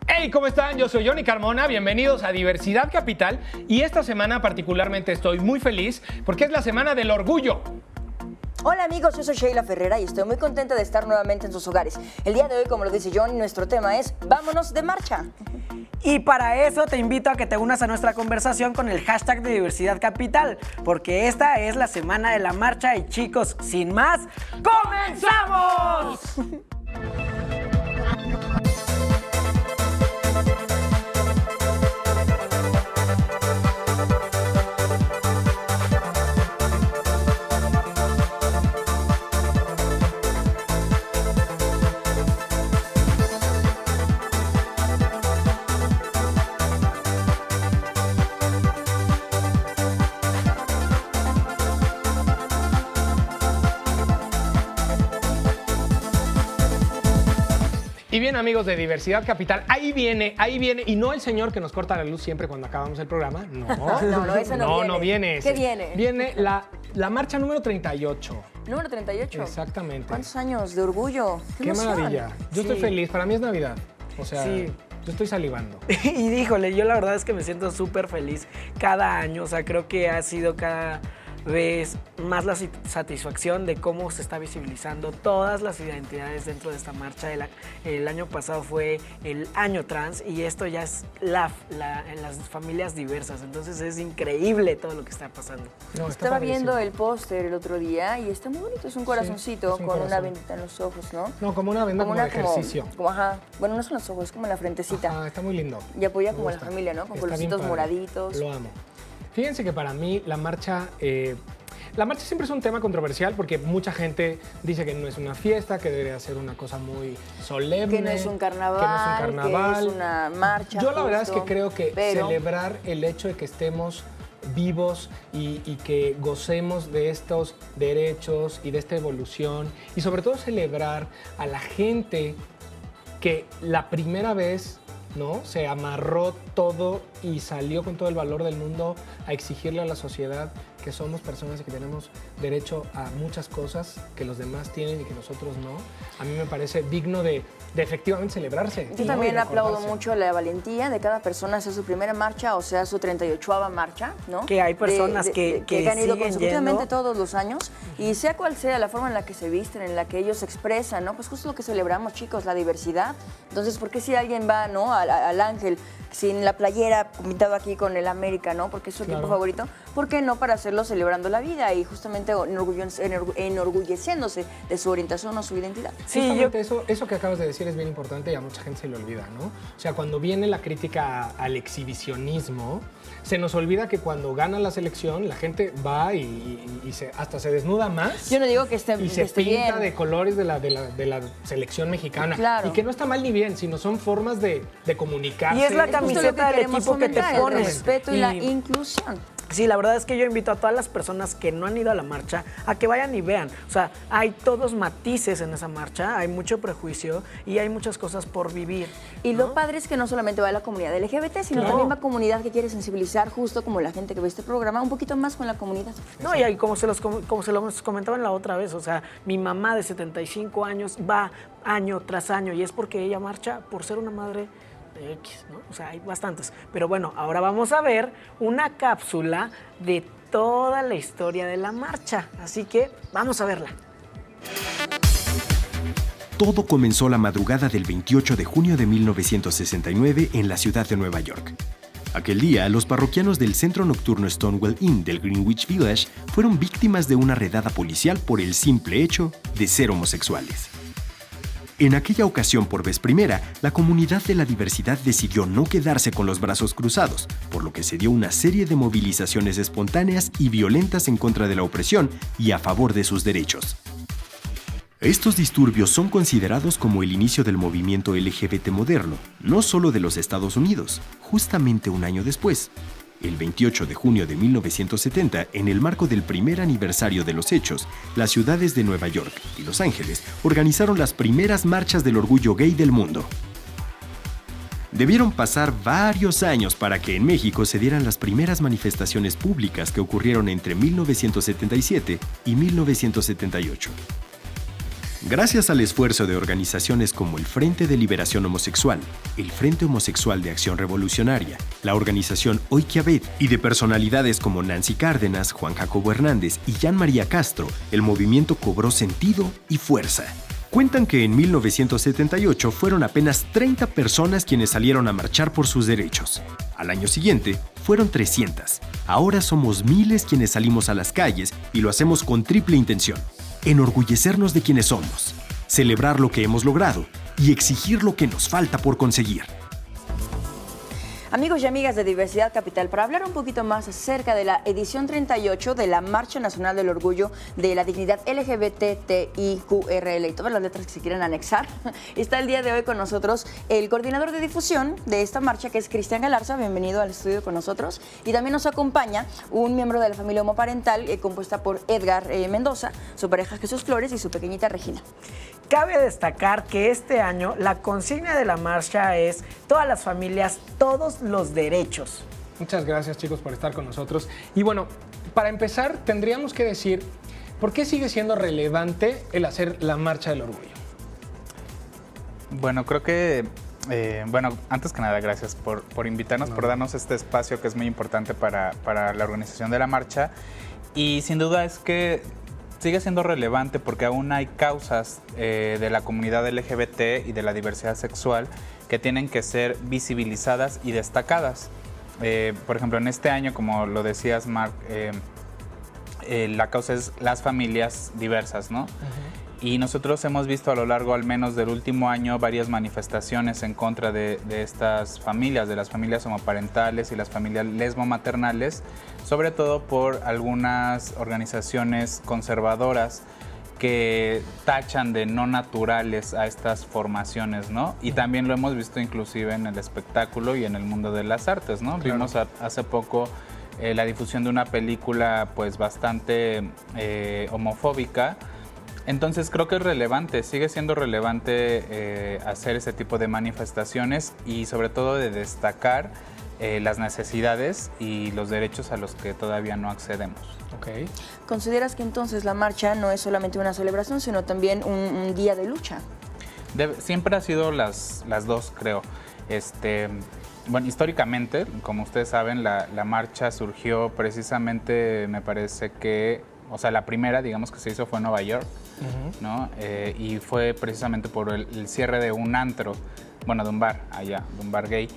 Hey, ¿cómo están? Yo soy Johnny Carmona, bienvenidos a Diversidad Capital y esta semana particularmente estoy muy feliz porque es la Semana del Orgullo. Hola amigos, yo soy Sheila Ferrera y estoy muy contenta de estar nuevamente en sus hogares. El día de hoy, como lo dice Johnny, nuestro tema es ¡Vámonos de marcha! Y para eso te invito a que te unas a nuestra conversación con el hashtag de Diversidad Capital, porque esta es la Semana de la Marcha y chicos, sin más, ¡comenzamos! Y bien, amigos de Diversidad Capital, ahí viene, y no el señor que nos corta la luz siempre cuando acabamos el programa, no. Ese no viene. Ese. ¿Qué viene? Viene la marcha número 38. Número 38. Exactamente. ¿Cuántos años de orgullo? ¡Qué maravilla! Yo estoy feliz, para mí es Navidad, o sea, Sí. yo estoy salivando. Y díjole, yo la verdad es que me siento súper feliz cada año, o sea, creo que ha sido cada vez más la satisfacción de cómo se está visibilizando todas las identidades dentro de esta marcha. El año pasado fue el año trans y esto ya es en las familias diversas, entonces es increíble todo lo que está pasando. No, Estaba viendo el póster el otro día y está muy bonito, es un corazoncito es un con corazón. una vendita en los ojos, ¿no? No, como una venda como de ejercicio. Ajá, bueno, no son los ojos, es como la frentecita. Ah, está muy lindo. Y apoya Me como a la gusta. familia, ¿no? Con Está bien colorcitos padre. moraditos. Lo amo. Fíjense que para mí la marcha siempre es un tema controversial porque mucha gente dice que no es una fiesta, que debería ser una cosa muy solemne. Que no es un carnaval, que no es un carnaval. que es una marcha. Yo la verdad es que justo, creo que pero celebrar el hecho de que estemos vivos y que gocemos de estos derechos y de esta evolución y sobre todo celebrar a la gente que la primera vez, ¿no?, se amarró todo y salió con todo el valor del mundo a exigirle a la sociedad que somos personas y que tenemos derecho a muchas cosas que los demás tienen y que nosotros no. A mí me parece digno de efectivamente celebrarse. Yo ¿no? también Y aplaudo recordarse. mucho la valentía de cada persona, sea su primera marcha o sea su 38ª marcha, ¿no? Que hay personas que han ido siguen consecutivamente yendo. todos los años y sea cual sea la forma en la que se visten, en la que ellos se expresan, ¿no? Pues justo lo que celebramos, chicos, la diversidad. Entonces, ¿por qué si alguien va, ¿no?, al Ángel sin la playera pintado aquí con el América, ¿no?, porque es su equipo favorito? ¿Por qué no para hacerlo celebrando la vida y justamente enorgulleciéndose de su orientación o su identidad? Sí, Justamente eso que acabas de decir es bien importante y a mucha gente se le olvida, ¿no? O sea, cuando viene la crítica al exhibicionismo, se nos olvida que cuando gana la selección, la gente va y hasta se desnuda más. Yo no digo que esté, Y que se esté pinta bien. de colores de la selección mexicana. Claro. Y que no está mal ni bien, sino son formas de comunicarse. Y es la Es justo lo que camiseta del queremos equipo que te fomentar, el pones. respeto y la inclusión. Sí, la verdad es que yo invito a todas las personas que no han ido a la marcha a que vayan y vean. O sea, hay todos matices en esa marcha, hay mucho prejuicio y hay muchas cosas por vivir. Y ¿no? lo padre es que no solamente va la comunidad LGBT, sino Claro. también va comunidad que quiere sensibilizar, justo como la gente que ve este programa, un poquito más con la comunidad. No, y ahí, como se los comentaban la otra vez, o sea, mi mamá de 75 años va año tras año y es porque ella marcha por ser una madre de X, ¿no? O sea, hay bastantes. Pero bueno, ahora vamos a ver una cápsula de toda la historia de la marcha. Así que vamos a verla. Todo comenzó la madrugada del 28 de junio de 1969 en la ciudad de Nueva York. Aquel día, los parroquianos del centro nocturno Stonewall Inn del Greenwich Village fueron víctimas de una redada policial por el simple hecho de ser homosexuales. En aquella ocasión, por vez primera, la comunidad de la diversidad decidió no quedarse con los brazos cruzados, por lo que se dio una serie de movilizaciones espontáneas y violentas en contra de la opresión y a favor de sus derechos. Estos disturbios son considerados como el inicio del movimiento LGBT moderno, no solo de los Estados Unidos. Justamente un año después, el 28 de junio de 1970, en el marco del primer aniversario de los hechos, las ciudades de Nueva York y Los Ángeles organizaron las primeras marchas del orgullo gay del mundo. Debieron pasar varios años para que en México se dieran las primeras manifestaciones públicas que ocurrieron entre 1977 y 1978. Gracias al esfuerzo de organizaciones como el Frente de Liberación Homosexual, el Frente Homosexual de Acción Revolucionaria, la organización Oikiabet y de personalidades como Nancy Cárdenas, Juan Jacobo Hernández y Jan María Castro, el movimiento cobró sentido y fuerza. Cuentan que en 1978 fueron apenas 30 personas quienes salieron a marchar por sus derechos. Al año siguiente, fueron 300. Ahora somos miles quienes salimos a las calles y lo hacemos con triple intención: enorgullecernos de quienes somos, celebrar lo que hemos logrado y exigir lo que nos falta por conseguir. Amigos y amigas de Diversidad Capital, para hablar un poquito más acerca de la edición 38 de la Marcha Nacional del Orgullo de la Dignidad LGBTIQRL y todas las letras que se quieran anexar, está el día de hoy con nosotros el coordinador de difusión de esta marcha, que es Cristian Galarza. Bienvenido al estudio con nosotros. Y también nos acompaña un miembro de la familia homoparental compuesta por Edgar Mendoza, su pareja Jesús Flores y su pequeñita Regina. Cabe destacar que este año la consigna de la marcha es todas las familias, todos los derechos. Muchas gracias, chicos, por estar con nosotros. Y bueno, para empezar, tendríamos que decir por qué sigue siendo relevante el hacer la Marcha del Orgullo. Bueno, creo que, antes que nada, gracias por invitarnos, por darnos este espacio que es muy importante para la organización de la marcha. Y sin duda es que sigue siendo relevante porque aún hay causas de la comunidad LGBT y de la diversidad sexual que tienen que ser visibilizadas y destacadas. Por ejemplo, en este año, como lo decías, Marc, la causa es las familias diversas, ¿no? Y nosotros hemos visto a lo largo al menos del último año varias manifestaciones en contra de estas familias, de las familias homoparentales y las familias lesbomaternales, sobre todo por algunas organizaciones conservadoras que tachan de no naturales a estas formaciones, ¿no? Y también lo hemos visto inclusive en el espectáculo y en el mundo de las artes, ¿no? Claro. Vimos hace poco la difusión de una película pues bastante homofóbica. Entonces creo que es relevante, sigue siendo relevante hacer ese tipo de manifestaciones y sobre todo de destacar las necesidades y los derechos a los que todavía no accedemos. Okay. ¿Consideras que entonces la marcha no es solamente una celebración, sino también un día de lucha? Siempre ha sido las dos, creo. Bueno, históricamente, como ustedes saben, la marcha surgió precisamente, me parece que, o sea, la primera, digamos, que se hizo fue en Nueva York, ¿no? Y fue precisamente por el cierre de un antro, bueno, de un bar allá, de un bar gay.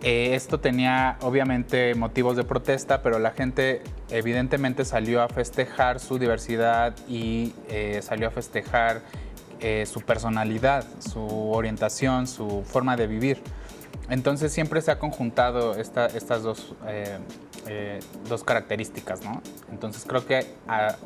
Esto tenía obviamente motivos de protesta, pero la gente evidentemente salió a festejar su diversidad y salió a festejar su personalidad, su orientación, su forma de vivir. Entonces siempre se ha conjuntado estas dos características, ¿no? Entonces creo que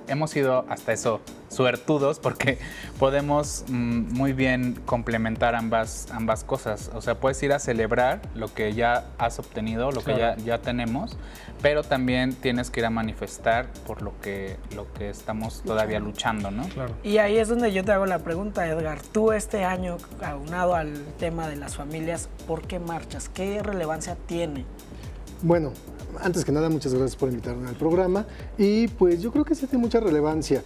hemos sido hasta eso suertudos porque podemos muy bien complementar ambas cosas. O sea, puedes ir a celebrar lo que ya has obtenido, lo claro, que ya tenemos, pero también tienes que ir a manifestar por lo que estamos todavía luchando, ¿no? Claro. Y ahí es donde yo te hago la pregunta, Edgar. Tú este año, aunado al tema de las familias, ¿por qué marchas? ¿Qué relevancia tiene? Bueno, antes que nada, muchas gracias por invitarme al programa y pues yo creo que sí tiene mucha relevancia.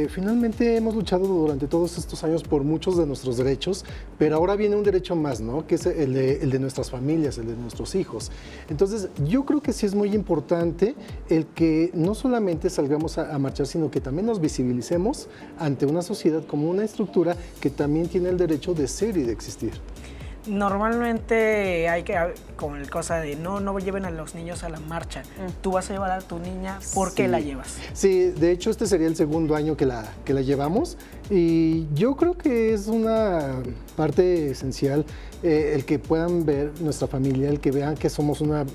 Finalmente hemos luchado durante todos estos años por muchos de nuestros derechos, pero ahora viene un derecho más, ¿no? Que es el de nuestras familias, el de nuestros hijos. Entonces, yo creo que sí es muy importante el que no solamente salgamos a marchar, sino que también nos visibilicemos ante una sociedad como una estructura que también tiene el derecho de ser y de existir. Normalmente hay que, como el cosa de no lleven a los niños a la marcha. Tú vas a llevar a tu niña, ¿por qué la llevas? Sí, de hecho este sería el segundo año que la llevamos y yo creo que es una parte esencial el que puedan ver nuestra familia, el que vean que somos una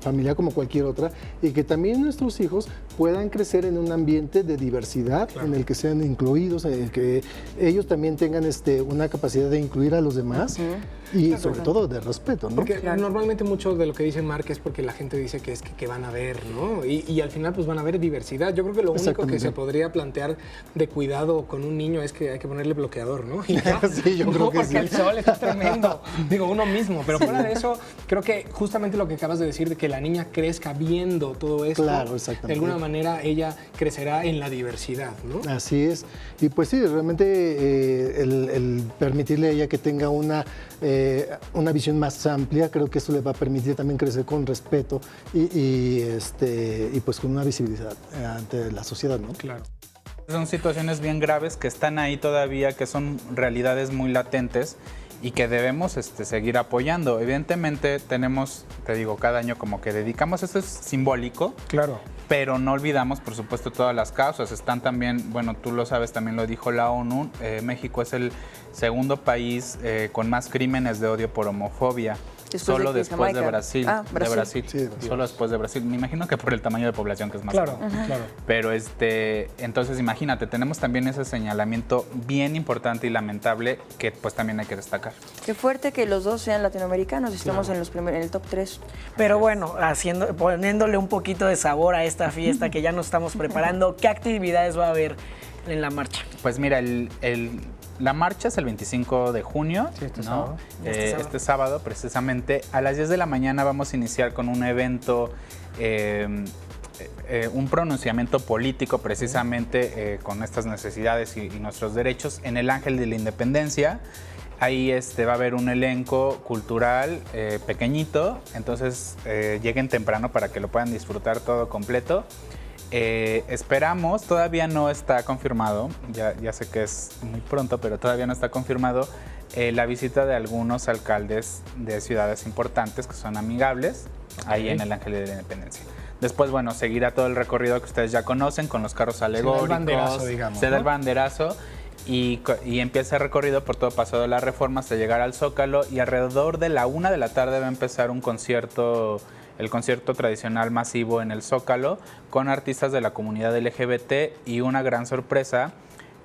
familia como cualquier otra y que también nuestros hijos puedan crecer en un ambiente de diversidad, claro, en el que sean incluidos, en el que ellos también tengan una capacidad de incluir a los demás. Y claro, sobre todo de respeto, ¿no? Porque normalmente mucho de lo que dice Marc es porque la gente dice que es que van a ver, ¿no? Y al final pues van a ver diversidad. Yo creo que lo único que se podría plantear de cuidado con un niño es que hay que ponerle bloqueador, ¿no? Y ya. Sí, yo creo que porque sí. el sol está tremendo. Digo, uno mismo. Pero fuera de eso, creo que justamente lo que acabas de decir, de que la niña crezca viendo todo esto, Claro, exactamente. de alguna manera ella crecerá en la diversidad, ¿no? Así es. Y pues sí, realmente el permitirle a ella que tenga una visión más amplia, creo que eso le va a permitir también crecer con respeto y pues con una visibilidad ante la sociedad, ¿no? Claro. Son situaciones bien graves que están ahí todavía, que son realidades muy latentes y que debemos seguir apoyando. Evidentemente tenemos, te digo, cada año como que dedicamos, esto es simbólico, Claro. pero no olvidamos, por supuesto, todas las causas. Están también, bueno, tú lo sabes, también lo dijo la ONU, México es el segundo país con más crímenes de odio por homofobia. Después Solo de después de Jamaica. Brasil. Ah, Brasil. De Brasil. Sí, de Brasil. Solo después de Brasil. Me imagino que por el tamaño de población que es más Claro, grande. claro. Pero entonces imagínate, tenemos también ese señalamiento bien importante y lamentable que pues también hay que destacar. Qué fuerte que los dos sean latinoamericanos y estamos en el top 3. Pero bueno, poniéndole un poquito de sabor a esta fiesta que ya nos estamos preparando, ¿qué actividades va a haber en la marcha? Pues mira, la marcha es el 25 de junio, Sí, este ¿no? sábado. Este sábado, precisamente. A las 10 de la mañana vamos a iniciar con un evento, un pronunciamiento político precisamente con estas necesidades y nuestros derechos en el Ángel de la Independencia. Ahí va a haber un elenco cultural pequeñito, entonces lleguen temprano para que lo puedan disfrutar todo completo. Esperamos, todavía no está confirmado, ya sé que es muy pronto, pero todavía no está confirmado la visita de algunos alcaldes de ciudades importantes que son amigables, ahí en el Ángel de la Independencia. Después, bueno, seguirá todo el recorrido que ustedes ya conocen con los carros alegóricos. banderazo, digamos, Se da el ¿no? banderazo y empieza el recorrido por todo Paseo de la Reforma hasta llegar al Zócalo y alrededor de la 1 de la tarde va a empezar un concierto, el concierto tradicional masivo en el Zócalo con artistas de la comunidad LGBT y una gran sorpresa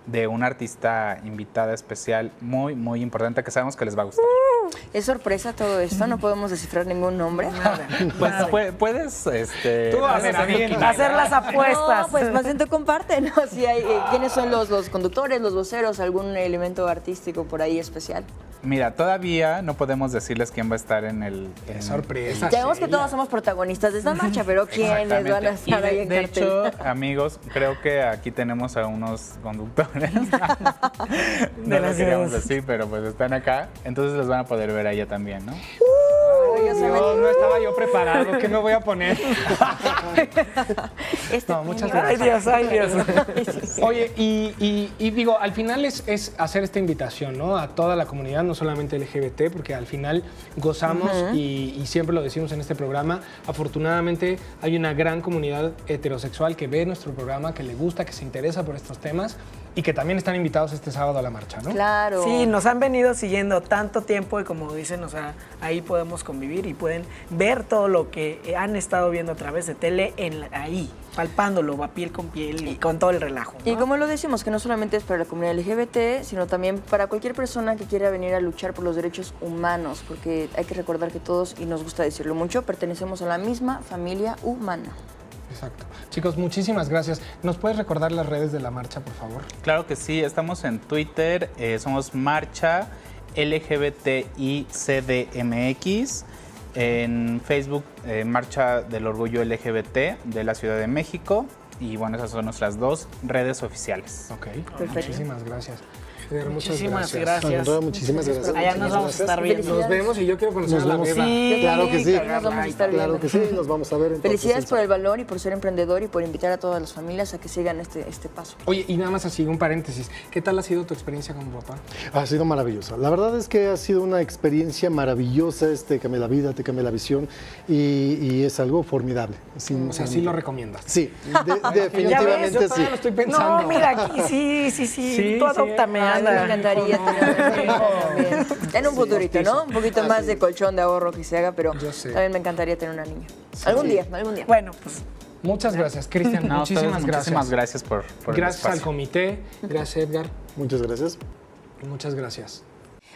de una artista invitada especial muy, muy importante que sabemos que les va a gustar. Es sorpresa todo esto, no podemos descifrar ningún nombre. Pues puedes Tú, a ver, Hacer las apuestas. No, pues más bien tú comparte, ¿no? Si hay, ¿quiénes son los conductores, los voceros, algún elemento artístico por ahí especial? Mira, todavía no podemos decirles quién va a estar en el... Qué sorpresa. Sabemos que todos somos protagonistas de esta marcha, pero ¿quiénes van a estar ahí en de cartel? hecho, amigos, creo que aquí tenemos a unos conductores. No lo queríamos decir, pero pues están acá. Entonces los van a poder ver a ella también, ¿no? No estaba yo preparado. ¿Qué me voy a poner? No, muchas gracias. Ay, Dios. Oye, y digo, al final es hacer esta invitación, ¿no? A toda la comunidad, no solamente LGBT, porque al final gozamos y siempre lo decimos en este programa. Afortunadamente hay una gran comunidad heterosexual que ve nuestro programa, que le gusta, que se interesa por estos temas y que también están invitados este sábado a la marcha, ¿no? Claro. Sí, nos han venido siguiendo tanto tiempo y como dicen, o sea, ahí podemos convivir y pueden ver todo lo que han estado viendo a través de tele ahí, palpándolo, va piel con piel y con todo el relajo, ¿no? Y como lo decimos, que no solamente es para la comunidad LGBT, sino también para cualquier persona que quiera venir a luchar por los derechos humanos, porque hay que recordar que todos, y nos gusta decirlo mucho, pertenecemos a la misma familia humana. Exacto. Chicos, muchísimas gracias. ¿Nos puedes recordar las redes de la marcha, por favor? Claro que sí, estamos en Twitter, somos Marcha LGBTI CDMX, en Facebook Marcha del Orgullo LGBT de la Ciudad de México y bueno, esas son nuestras dos redes oficiales. Ok, Perfecto. muchísimas gracias. Muchas Muchísimas Al gracias. contrario, muchísimas gracias. Allá nos vamos a estar viendo. Nos vemos y yo quiero conocer Nos a la vemos. Beba. Sí, Claro que sí. Nos vamos a estar Claro viendo. que sí, nos vamos a ver entonces. Felicidades por el valor y por ser emprendedor y por invitar a todas las familias a que sigan este paso. Oye, y nada más así, un paréntesis. ¿Qué tal ha sido tu experiencia como papá? Ha sido maravillosa. La verdad es que ha sido una experiencia maravillosa, te cambia la vida, te cambia la visión y es algo formidable. O sea, sí lo recomiendas. Sí, Ya definitivamente ves, yo sí. todavía lo estoy pensando. No, mira, aquí sí. Sí, Tú adóptame, Ay, me anda. encantaría tener en un futurito, ¿no? Un poquito más de colchón de ahorro que se haga, pero Yo sé. también me encantaría tener una niña. Algún día. Bueno, pues Muchas gracias, Cristian. No, ustedes, muchísimas gracias. muchísimas gracias por el Gracias al espacio. comité. Gracias, Edgar. Muchas gracias. Muchas gracias.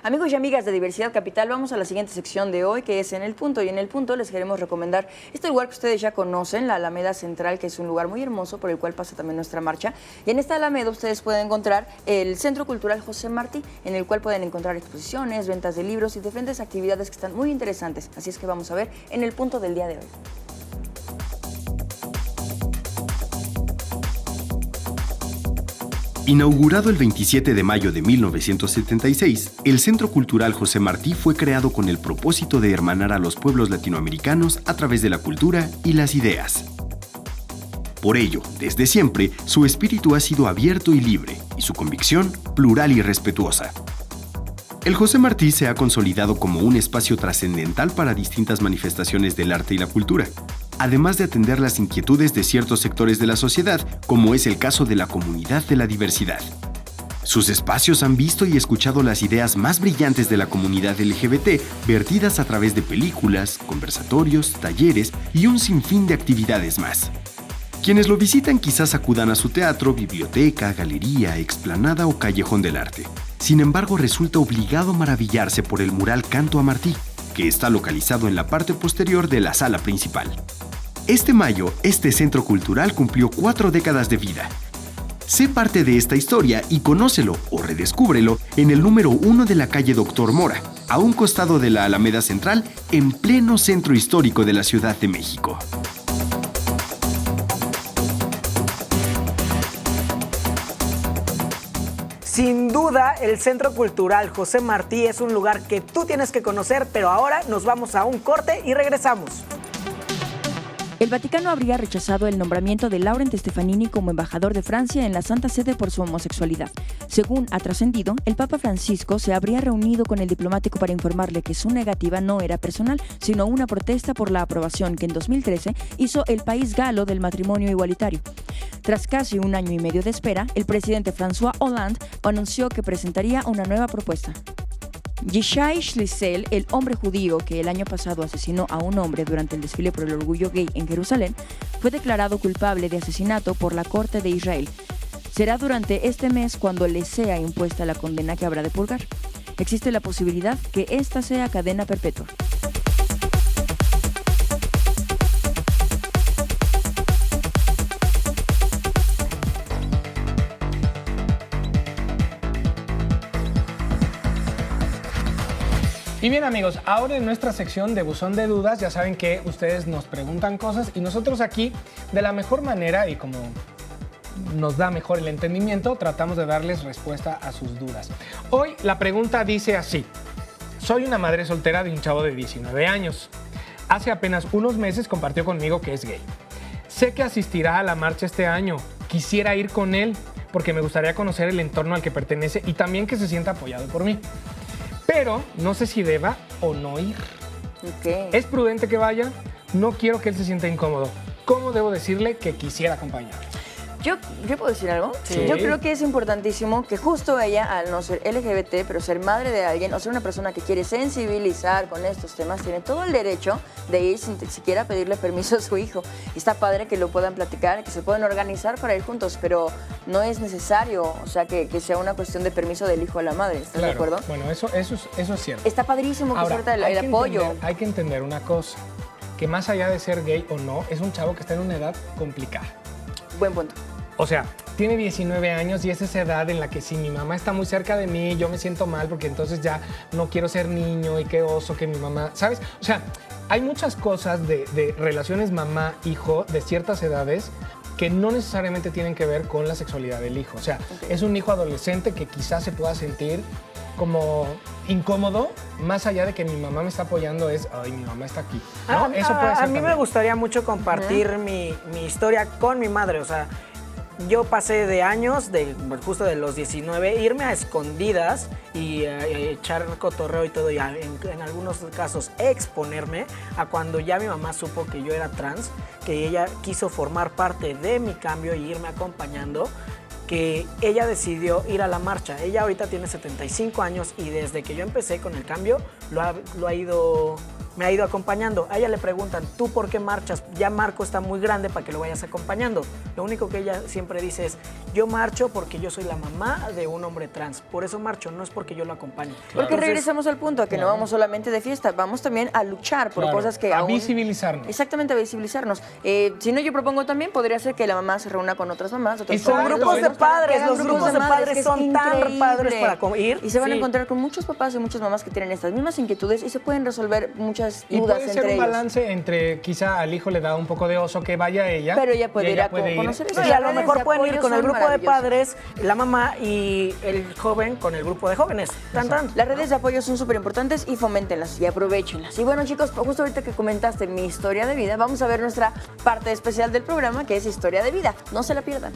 Amigos y amigas de Diversidad Capital, vamos a la siguiente sección de hoy, que es En el Punto. Y en el Punto les queremos recomendar este lugar que ustedes ya conocen, la Alameda Central, que es un lugar muy hermoso por el cual pasa también nuestra marcha. Y en esta Alameda ustedes pueden encontrar el Centro Cultural José Martí, en el cual pueden encontrar exposiciones, ventas de libros y diferentes actividades que están muy interesantes. Así es que vamos a ver En el Punto del día de hoy. Inaugurado el 27 de mayo de 1976, el Centro Cultural José Martí fue creado con el propósito de hermanar a los pueblos latinoamericanos a través de la cultura y las ideas. Por ello, desde siempre, su espíritu ha sido abierto y libre, y su convicción plural y respetuosa. El José Martí se ha consolidado como un espacio trascendental para distintas manifestaciones del arte y la cultura, además de atender las inquietudes de ciertos sectores de la sociedad, como es el caso de la comunidad de la diversidad. Sus espacios han visto y escuchado las ideas más brillantes de la comunidad LGBT, vertidas a través de películas, conversatorios, talleres y un sinfín de actividades más. Quienes lo visitan quizás acudan a su teatro, biblioteca, galería, explanada o callejón del arte. Sin embargo, resulta obligado maravillarse por el mural Canto a Martí, que está localizado en la parte posterior de la sala principal. Este mayo, este centro cultural cumplió 4 décadas de vida. Sé parte de esta historia y conócelo o redescúbrelo en el número 1 de la calle Doctor Mora, a un costado de la Alameda Central, en pleno centro histórico de la Ciudad de México. Sin duda, el Centro Cultural José Martí es un lugar que tú tienes que conocer, pero ahora nos vamos a un corte y regresamos. El Vaticano habría rechazado el nombramiento de Laurent Stefanini como embajador de Francia en la Santa Sede por su homosexualidad. Según ha trascendido, el Papa Francisco se habría reunido con el diplomático para informarle que su negativa no era personal, sino una protesta por la aprobación que en 2013 hizo el país galo del matrimonio igualitario. Tras casi un año y medio de espera, el presidente François Hollande anunció que presentaría una nueva propuesta. Yishai Shlisel, el hombre judío que el año pasado asesinó a un hombre durante el desfile por el orgullo gay en Jerusalén, fue declarado culpable de asesinato por la Corte de Israel. Será durante este mes cuando le sea impuesta la condena que habrá de purgar. Existe la posibilidad que esta sea cadena perpetua. Y bien amigos, ahora en nuestra sección de Buzón de Dudas, ya saben que ustedes nos preguntan cosas y nosotros aquí, de la mejor manera y como nos da mejor el entendimiento, tratamos de darles respuesta a sus dudas. Hoy la pregunta dice así: soy una madre soltera de un chavo de 19 años. Hace apenas unos meses compartió conmigo que es gay. Sé que asistirá a la marcha este año. Quisiera ir con él porque me gustaría conocer el entorno al que pertenece y también que se sienta apoyado por mí. Pero no sé si deba o no ir. Okay. ¿Es prudente que vaya? No quiero que él se sienta incómodo. ¿Cómo debo decirle que quisiera acompañarlo? ¿Yo puedo decir algo? Sí. Yo creo que es importantísimo que justo ella, al no ser LGBT, pero ser madre de alguien, o ser una persona que quiere sensibilizar con estos temas, tiene todo el derecho de ir sin siquiera pedirle permiso a su hijo. Y está padre que lo puedan platicar, que se puedan organizar para ir juntos, pero no es necesario, o sea, que sea una cuestión de permiso del hijo a la madre. ¿Estás de acuerdo? Bueno, eso es cierto. Está padrísimo que Ahora, suelta el apoyo. Hay que entender una cosa, que más allá de ser gay o no, es un chavo que está en una edad complicada. Buen punto. O sea, tiene 19 años y es esa edad en la que si mi mamá está muy cerca de mí, yo me siento mal porque entonces ya no quiero ser niño y qué oso que mi mamá, ¿sabes? O sea, hay muchas cosas de relaciones mamá-hijo de ciertas edades que no necesariamente tienen que ver con la sexualidad del hijo. O sea, es un hijo adolescente que quizás se pueda sentir como incómodo, más allá de que mi mamá me está apoyando, es, ay, mi mamá está aquí. ¿No? Eso puede ser a mí me gustaría mucho compartir mi historia con mi madre, o sea, yo pasé de años, justo de los 19, irme a escondidas y echar cotorreo y todo, y en algunos casos exponerme a cuando ya mi mamá supo que yo era trans, que ella quiso formar parte de mi cambio y irme acompañando, que ella decidió ir a la marcha. Ella ahorita tiene 75 años y desde que yo empecé con el cambio, me ha ido acompañando. A ella le preguntan, ¿tú por qué marchas? Ya Marco está muy grande para que lo vayas acompañando. Lo único que ella siempre dice es, yo marcho porque yo soy la mamá de un hombre trans. Por eso marcho, no es porque yo lo acompañe. Porque regresamos al punto, a que no vamos solamente de fiesta, vamos también a luchar por cosas que a visibilizarnos. Exactamente, a visibilizarnos. Si no, yo propongo también, podría ser que la mamá se reúna con otras mamás. Y son grupos de padres, los grupos de padres son tan padres para ir. Y se van a encontrar con muchos papás y muchas mamás que tienen estas mismas inquietudes y se pueden resolver muchas y dudas puede entre ser un ellos. balance entre quizá al hijo le da un poco de oso que vaya ella. Pero ella puede ir a puede conocer ir. eso. Y a lo mejor Las pueden redes ir de con el apoyo grupo de son padres, la mamá y el joven con el grupo de jóvenes. Tan, tan. Las redes de apoyo son súper importantes y foméntenlas y aprovechenlas. Y bueno, chicos, justo ahorita que comentaste mi historia de vida, vamos a ver nuestra parte especial del programa, que es Historia de Vida. No se la pierdan.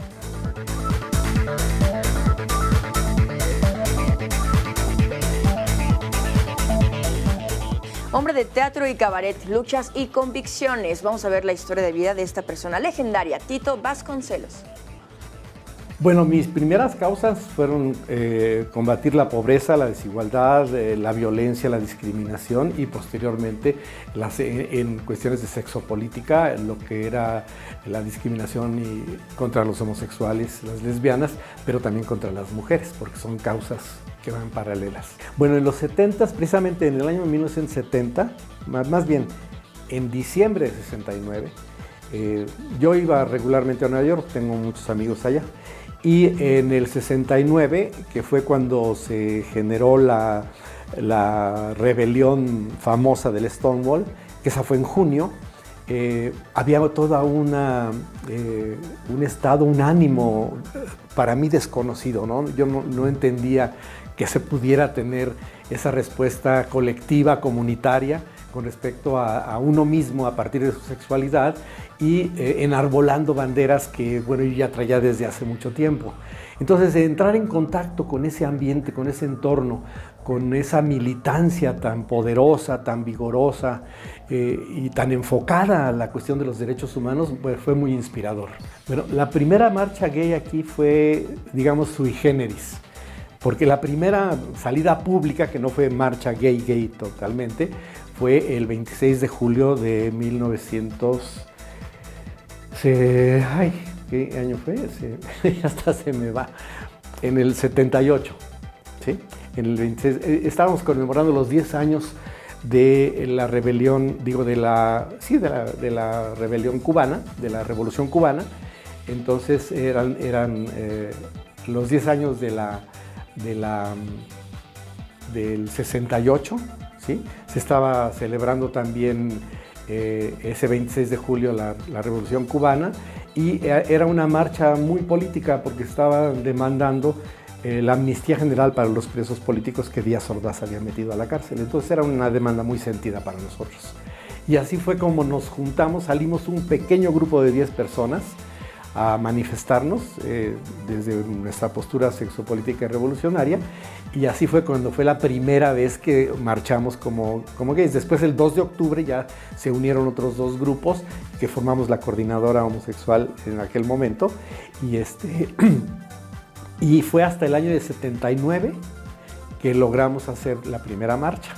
Hombre de teatro y cabaret, luchas y convicciones. Vamos a ver la historia de vida de esta persona legendaria, Tito Vasconcelos. Bueno, mis primeras causas fueron combatir la pobreza, la desigualdad, la violencia, la discriminación y posteriormente en cuestiones de sexopolítica, lo que era la discriminación contra los homosexuales, las lesbianas, pero también contra las mujeres, porque son causas que van paralelas. Bueno, en los 70s, precisamente en el año 1970, más bien en diciembre de 69, yo iba regularmente a Nueva York, tengo muchos amigos allá. Y en el 69, que fue cuando se generó la rebelión famosa del Stonewall, que esa fue en junio, había toda un estado, un ánimo para mí desconocido, ¿no? Yo no entendía que se pudiera tener esa respuesta colectiva, comunitaria, con respecto a uno mismo a partir de su sexualidad y enarbolando banderas que, bueno, yo ya traía desde hace mucho tiempo. Entonces, entrar en contacto con ese ambiente, con ese entorno, con esa militancia tan poderosa, tan vigorosa y tan enfocada a la cuestión de los derechos humanos, pues fue muy inspirador. Bueno, la primera marcha gay aquí fue, digamos, sui generis, porque la primera salida pública, que no fue marcha gay totalmente, fue el 26 de julio de 1900... ¿qué año fue? Hasta se me va. En el 78, ¿sí? En el 26, estábamos conmemorando los 10 años de la rebelión, de la rebelión cubana, de la Revolución Cubana. Entonces eran los 10 años del 68, ¿sí? Se estaba celebrando también ese 26 de julio la Revolución Cubana y era una marcha muy política porque estaban demandando la amnistía general para los presos políticos que Díaz Ordaz había metido a la cárcel. Entonces era una demanda muy sentida para nosotros. Y así fue como nos juntamos, salimos un pequeño grupo de 10 personas a manifestarnos desde nuestra postura sexopolítica y revolucionaria, y así fue cuando fue la primera vez que marchamos como gays. Después, el 2 de octubre, ya se unieron otros 2 grupos que formamos la coordinadora homosexual en aquel momento, y fue hasta el año de 79 que logramos hacer la primera marcha.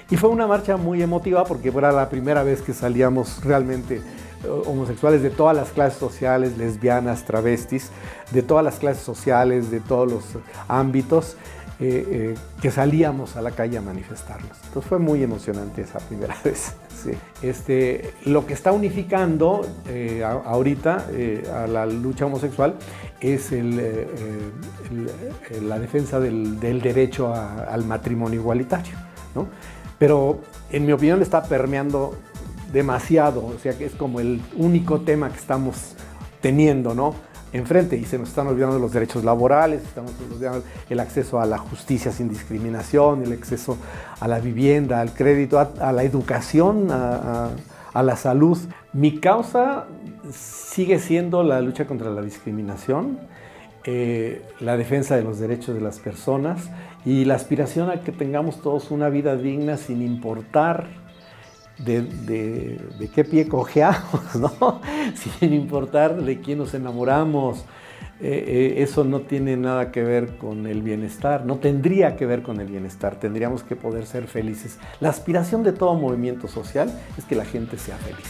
Y fue una marcha muy emotiva porque era la primera vez que salíamos realmente homosexuales de todas las clases sociales, lesbianas, travestis, de todas las clases sociales, de todos los ámbitos, que salíamos a la calle a manifestarnos. Entonces fue muy emocionante esa primera vez. Sí. Lo que está unificando ahorita a la lucha homosexual es la defensa del derecho al matrimonio igualitario, ¿no? Pero en mi opinión está permeando demasiado, o sea que es como el único tema que estamos teniendo, ¿no?, enfrente, y se nos están olvidando los derechos laborales, estamos olvidando el acceso a la justicia sin discriminación, el acceso a la vivienda, al crédito, a la educación, a la salud. Mi causa sigue siendo la lucha contra la discriminación, la defensa de los derechos de las personas y la aspiración a que tengamos todos una vida digna sin importar de qué pie cojeamos, ¿no? Sin importar de quién nos enamoramos, eso no tiene nada que ver con el bienestar, no tendría que ver con el bienestar, tendríamos que poder ser felices. La aspiración de todo movimiento social es que la gente sea feliz.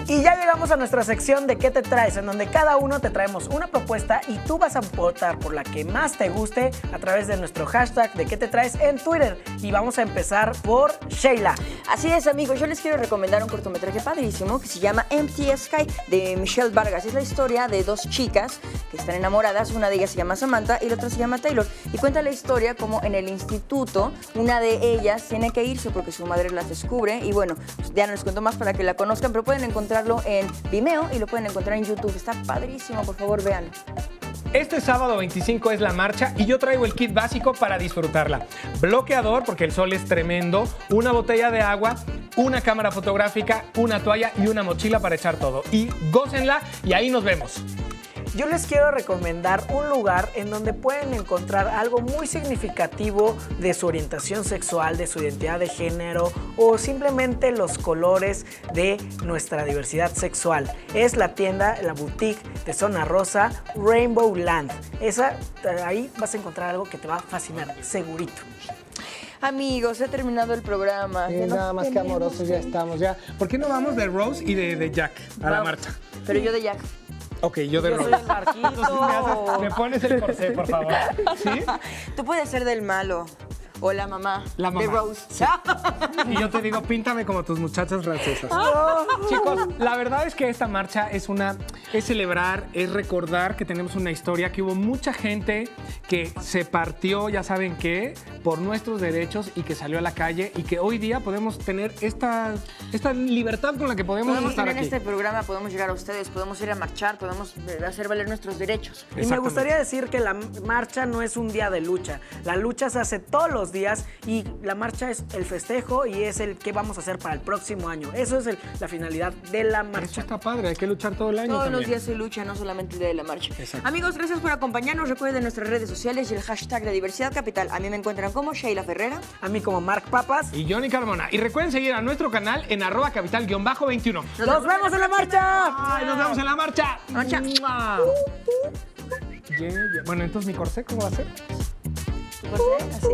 Y ya llegamos a nuestra sección de ¿Qué te traes?, en donde cada uno te traemos una propuesta y tú vas a votar por la que más te guste a través de nuestro hashtag de ¿Qué te traes?, en Twitter. Y vamos a empezar por Sheila. Así es, amigos, yo les quiero recomendar un cortometraje padrísimo que se llama Empty Sky, de Michelle Vargas. Es la historia de dos chicas que están enamoradas, una de ellas se llama Samantha y la otra se llama Taylor. Y cuenta la historia como en el instituto una de ellas tiene que irse porque su madre las descubre. Y bueno, ya no les cuento más para que la conozcan, pero pueden encontrarlo en Vimeo y lo pueden encontrar en YouTube. Está padrísimo, por favor, véanlo. Este sábado 25 es la marcha y yo traigo el kit básico para disfrutarla. Bloqueador, porque el sol es tremendo, una botella de agua, una cámara fotográfica, una toalla y una mochila para echar todo. Y gócenla y ahí nos vemos. Yo les quiero recomendar un lugar en donde pueden encontrar algo muy significativo de su orientación sexual, de su identidad de género o simplemente los colores de nuestra diversidad sexual. Es la tienda, la boutique de Zona Rosa, Rainbow Land. Ahí vas a encontrar algo que te va a fascinar, segurito. Amigos, he terminado el programa. Ya Nada más que amorosos ya estamos. Ya. ¿Por qué no vamos de Rose y de Jack a la marcha? Pero yo de Jack. Ok, yo de Yo soy Rose. el Marquito. Me pones el corsé, por favor. ¿Sí? Tú puedes ser del malo. O la mamá. La mamá. De Rose. Sí. Y yo te digo, píntame como tus muchachas francesas. Chicos, la verdad es que esta marcha es celebrar, es recordar que tenemos una historia, que hubo mucha gente que se partió, ya saben qué, por nuestros derechos y que salió a la calle y que hoy día podemos tener esta libertad con la que podemos estar en aquí. este programa podemos llegar a ustedes, podemos ir a marchar, podemos hacer valer nuestros derechos. Y me gustaría decir que la marcha no es un día de lucha. La lucha se hace todos los días y la marcha es el festejo y es el que vamos a hacer para el próximo año. Eso es la finalidad de la Eso marcha. está padre, hay que luchar todo el año Todos también. los días se lucha, no solamente el día de la marcha. Exacto. Amigos, gracias por acompañarnos. Recuerden nuestras redes sociales y el hashtag de Diversidad Capital. A mí me encuentran como Sheila Ferrera. A mí como Marc Papas. Y Johnny Carmona. Y recuerden seguir a nuestro canal en @capital_21. ¡Nos vemos en la marcha! ¡Ay, nos vemos en la marcha! Marcha. ¡Mua! Bueno, entonces mi corsé, ¿cómo va a ser? Así.